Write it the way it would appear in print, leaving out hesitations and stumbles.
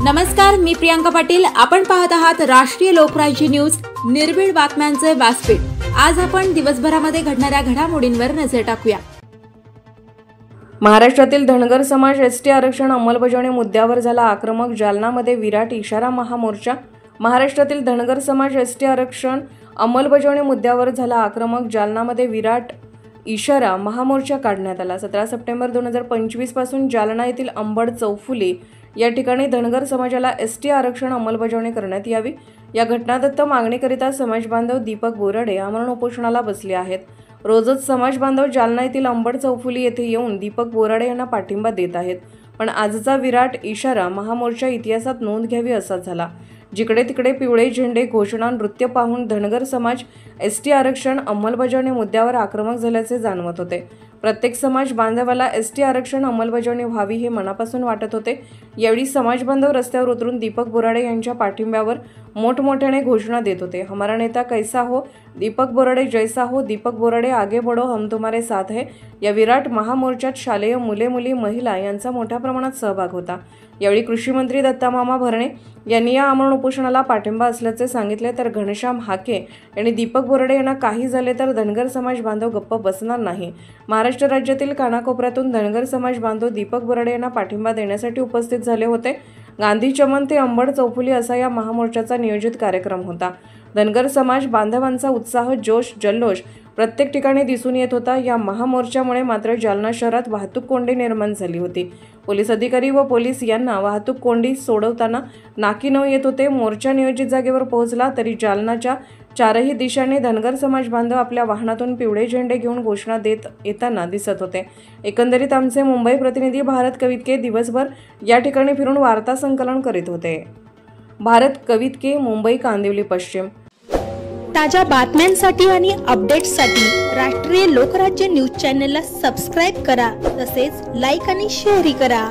नमस्कार, मी प्रियांका पाटील। आपण पाहत आहात राष्ट्रीय लोकराज्य न्यूज, निर्भीड बातम्यांचे व्यासपीठ। आज आपण दिवसभरामध्ये घडणाऱ्या घडामोडींवर नजर टाकूया। महाराष्ट्रातील धनगर समाज एसटी आरक्षण अंमलबजावणी मुद्द्यावर झाला आक्रमक, जालनामध्ये विराट इशारा महामोर्चा। महाराष्ट्रातील धनगर समाज एसटी आरक्षण अंमलबजावणी मुद्द्यावर झाला आक्रमक, जालनामध्ये विराट इशारा महामोर्चा काढण्यात आला। 17 सप्टेंबर 2025 पासून जालना येथील अंबड चौफुली या ठिकाणी धनगर समाजाला एसटी आरक्षण अंमलबजावणी करण्यात यावी या घटनादत्त मागणीकरिता समाज बांधव दीपक बोराडे आमरण उपोषणाला बसले आहेत। रोजच समाज बांधव जालना येथील अंबड चौफुली येथे येऊन दीपक बोराडे यांना पाठिंबा देत आहेत, पण आजचा विराट इशारा महामोर्चा इतिहासात नोंद घ्यावी असा झाला। जिकडे तिकडे पिवळे झेंडे, घोषणा, नृत्य पाहून धनगर समाज एसटी आरक्षण अंमलबजावणी मुद्द्यावर आक्रमक झाल्याचे जाणवत होते। प्रत्येक समाज बांधवाला एसटी आरक्षण अंमलबजावणी व्हावी हे मनापासून वाटत होते। यावेळी समाज बांधव रस्त्यावर उतरून दीपक बोराडे यांच्या पाठिंब्यावर मोठमोठ्याने घोषणा देत होते। हमारा नेता कैसा हो, दीपक बोराडे जैसा हो, दीपक बोराडे आगे बढ़ो, हम तुम्हारे साथ है। या विराट महामोर्चात शालेय मुले मुली महिला यांचा मोठ्या प्रमाणात सहभाग होता। यावेळी कृषी मंत्री दत्तामामा भरणे यांनी या आमरण उपोषणाला पाठिंबा असल्याचे सांगितले, तर घनश्याम हाके यांनी दीपक बोराडे यांना काही झाले तर धनगर समाज बांधव गप्प बसणार नाही। महाराष्ट्र राज्यातील कानाकोपऱ्यातून धनगर समाज बांधव दीपक बोराडे यांना पाठिंबा देण्यासाठी उपस्थित झाले होते। गांधी चमन ते अंबड चौफुली असा या महामोर्चाचा नियोजित कार्यक्रम होता। धनगर समाज बांधवांचा उत्साह, जोश, जल्लोष प्रत्येक ठिकाणी दिसून येत होता। या महामोर्चामुळे मात्र जालना शहरात वाहतूक कोंडी निर्माण झाली होती। पोलीस अधिकारी व पोलीस यांना वाहतूक कोंडी सोडवताना नाकी नऊ येत होते। मोर्चा नियोजित जागेवर पोहोचला तरी जालनाच्या चारही दिशांनी धनगर समाज बांधव आपल्या वाहनातून पिवळे झेंडे घेऊन घोषणा देत येताना दिसत होते। एकंदरीत आमचे मुंबई प्रतिनिधी भारत कवितके दिवसभर या ठिकाणी फिरून वार्ता संकलन करीत होते। भारत कवितके, मुंबई, कांदिवली पश्चिम। ताज्या बातम्यांसाठी आणि अपडेट्ससाठी राष्ट्रीय लोकराज्य न्यूज चॅनलला सबस्क्राईब करा, तसेच लाईक आणि शेअरही करा।